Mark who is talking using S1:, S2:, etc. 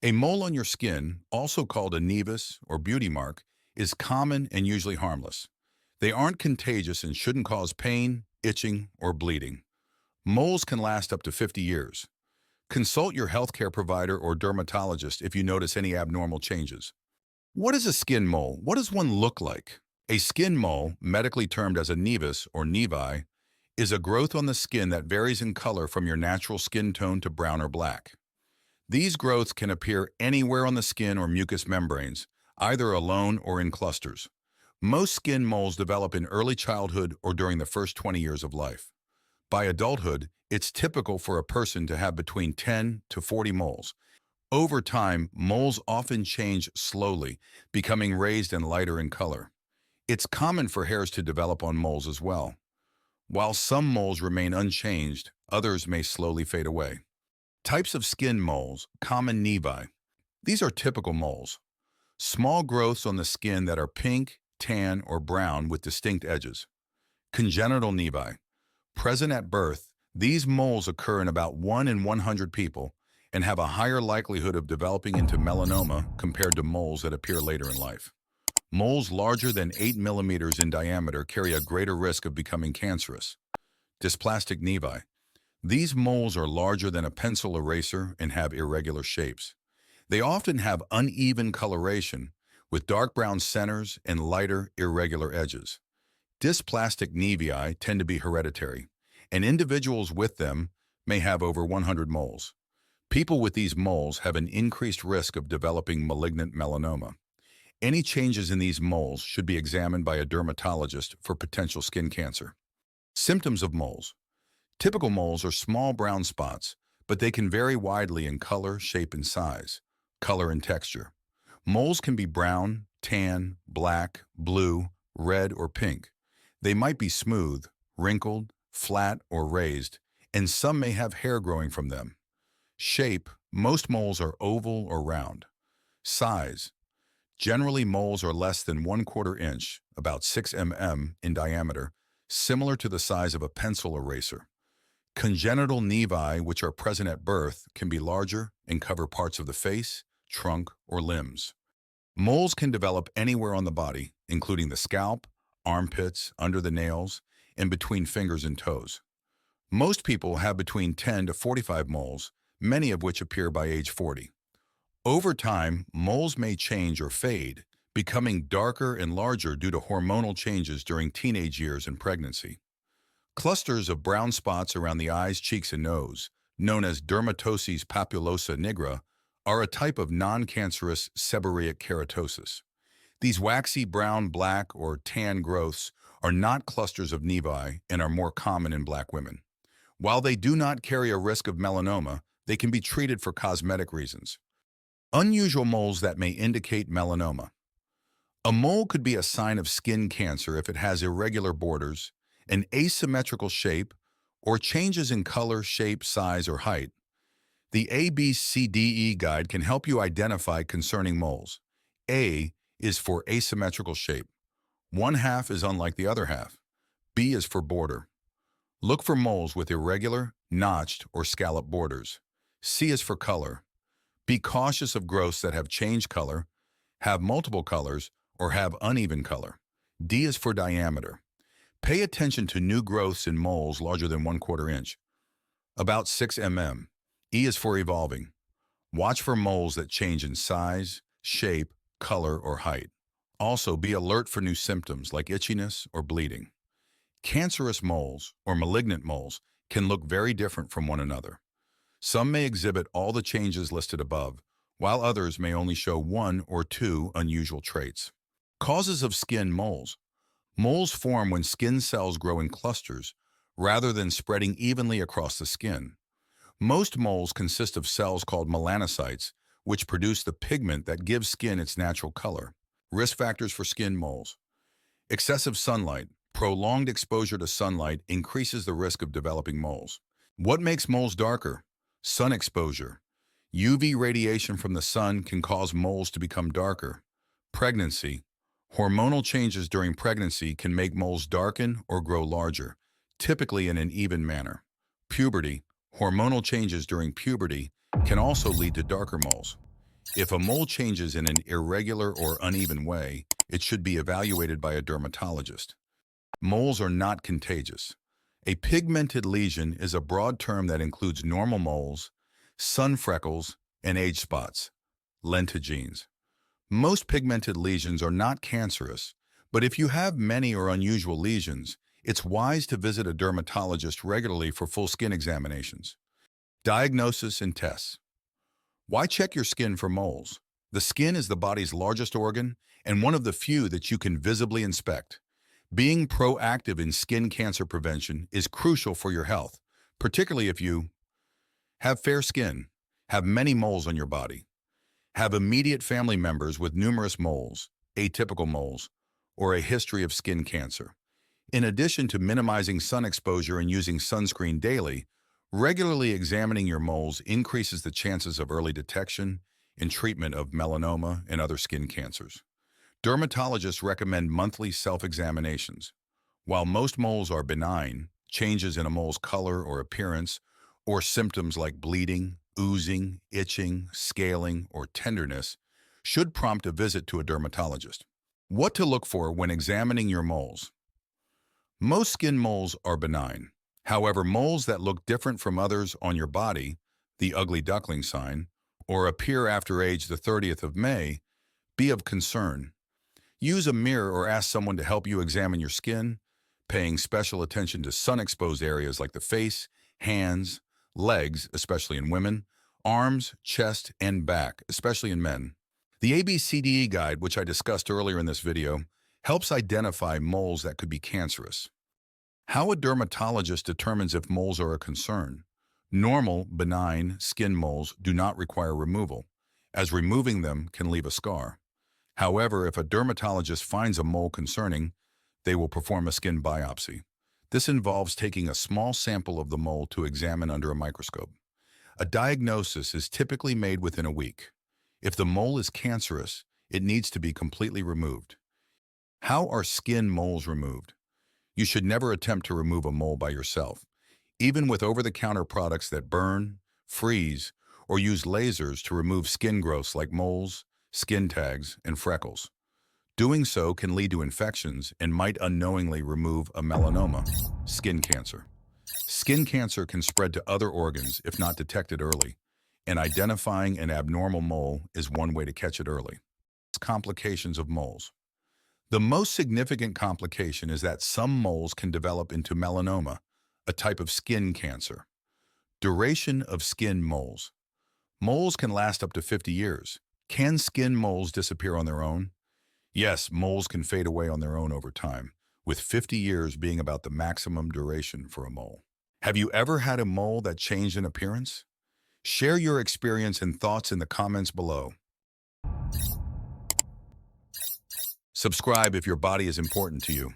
S1: A mole on your skin, also called a nevus or beauty mark, is common and usually harmless. They aren't contagious and shouldn't cause pain, itching, or bleeding. Moles can last up to 50 years. Consult your healthcare provider or dermatologist if you notice any abnormal changes. What is a skin mole? What does one look like? A skin mole, medically termed as a nevus or nevi, is a growth on the skin that varies in color from your natural skin tone to brown or black. These growths can appear anywhere on the skin or mucous membranes, either alone or in clusters. Most skin moles develop in early childhood or during the first 20 years of life. By adulthood, it's typical for a person to have between 10 to 40 moles. Over time, moles often change slowly, becoming raised and lighter in color. It's common for hairs to develop on moles as well. While some moles remain unchanged, others may slowly fade away. Types of skin moles, common nevi. These are typical moles. Small growths on the skin that are pink, tan, or brown with distinct edges. Congenital nevi. Present at birth, these moles occur in about 1 in 100 people and have a higher likelihood of developing into melanoma compared to moles that appear later in life. Moles larger than 8 millimeters in diameter carry a greater risk of becoming cancerous. Dysplastic nevi. These moles are larger than a pencil eraser and have irregular shapes. They often have uneven coloration, with dark brown centers and lighter, irregular edges. Dysplastic nevi tend to be hereditary, and individuals with them may have over 100 moles. People with these moles have an increased risk of developing malignant melanoma. Any changes in these moles should be examined by a dermatologist for potential skin cancer. Symptoms of moles. Typical moles are small brown spots, but they can vary widely in color, shape, and size, color and texture. Moles can be brown, tan, black, blue, red, or pink. They might be smooth, wrinkled, flat, or raised, and some may have hair growing from them. Shape. Most moles are oval or round. Size. Generally, moles are less than 1/4 inch, about 6 mm in diameter, similar to the size of a pencil eraser. Congenital nevi, which are present at birth, can be larger and cover parts of the face, trunk, or limbs. Moles can develop anywhere on the body, including the scalp, armpits, under the nails, and between fingers and toes. Most people have between 10 to 45 moles, many of which appear by age 40. Over time, moles may change or fade, becoming darker and larger due to hormonal changes during teenage years and pregnancy. Clusters of brown spots around the eyes, cheeks, and nose, known as dermatoses papulosa nigra, are a type of non-cancerous seborrheic keratosis. These waxy brown, black, or tan growths are not clusters of nevi and are more common in black women. While they do not carry a risk of melanoma, they can be treated for cosmetic reasons. Unusual moles that may indicate melanoma. A mole could be a sign of skin cancer if it has irregular borders, an asymmetrical shape, or changes in color, shape, size, or height. The ABCDE guide can help you identify concerning moles. A is for asymmetrical shape. One half is unlike the other half. B is for border. Look for moles with irregular, notched, or scalloped borders. C is for color. Be cautious of growths that have changed color, have multiple colors, or have uneven color. D is for diameter. Pay attention to new growths in moles larger than 1/4 inch, about 6 mm. E is for evolving. Watch for moles that change in size, shape, color, or height. Also, be alert for new symptoms like itchiness or bleeding. Cancerous moles, or malignant moles, can look very different from one another. Some may exhibit all the changes listed above, while others may only show 1 or 2 unusual traits. Causes of skin moles. Moles form when skin cells grow in clusters, rather than spreading evenly across the skin. Most moles consist of cells called melanocytes, which produce the pigment that gives skin its natural color. Risk factors for skin moles. Excessive sunlight. Prolonged exposure to sunlight increases the risk of developing moles. What makes moles darker? Sun exposure. UV radiation from the sun can cause moles to become darker. Pregnancy. Hormonal changes during pregnancy can make moles darken or grow larger, typically in an even manner. Puberty. Hormonal changes during puberty can also lead to darker moles. If a mole changes in an irregular or uneven way, it should be evaluated by a dermatologist. Moles are not contagious. A pigmented lesion is a broad term that includes normal moles, sun freckles, and age spots, lentigines. Most pigmented lesions are not cancerous, but if you have many or unusual lesions, it's wise to visit a dermatologist regularly for full skin examinations. Diagnosis and tests. Why check your skin for moles? The skin is the body's largest organ and one of the few that you can visibly inspect. Being proactive in skin cancer prevention is crucial for your health, particularly if you have fair skin, have many moles on your body, have immediate family members with numerous moles, atypical moles, or a history of skin cancer. In addition to minimizing sun exposure and using sunscreen daily, regularly examining your moles increases the chances of early detection and treatment of melanoma and other skin cancers. Dermatologists recommend monthly self-examinations. While most moles are benign, changes in a mole's color or appearance, or symptoms like bleeding, oozing, itching, scaling, or tenderness, should prompt a visit to a dermatologist. What to look for when examining your moles. Most skin moles are benign. However, moles that look different from others on your body, the ugly duckling sign, or appear after age the 30th of May, be of concern. Use a mirror or ask someone to help you examine your skin, paying special attention to sun-exposed areas like the face, hands, legs, especially in women, arms, chest, and back, especially in men. The ABCDE guide, which I discussed earlier in this video, helps identify moles that could be cancerous. How a dermatologist determines if moles are a concern. Normal, benign skin moles do not require removal, as removing them can leave a scar. However, if a dermatologist finds a mole concerning, they will perform a skin biopsy. This involves taking a small sample of the mole to examine under a microscope. A diagnosis is typically made within a week. If the mole is cancerous, it needs to be completely removed. How are skin moles removed? You should never attempt to remove a mole by yourself. Even with over-the-counter products that burn, freeze, or use lasers to remove skin growths like moles, skin tags, and freckles. Doing so can lead to infections and might unknowingly remove a melanoma, skin cancer. Skin cancer can spread to other organs if not detected early, and identifying an abnormal mole is one way to catch it early. Complications of moles. The most significant complication is that some moles can develop into melanoma, a type of skin cancer. Duration of skin moles. Moles can last up to 50 years. Can skin moles disappear on their own? Yes, moles can fade away on their own over time, with 50 years being about the maximum duration for a mole. Have you ever had a mole that changed in appearance? Share your experience and thoughts in the comments below. Subscribe if your body is important to you.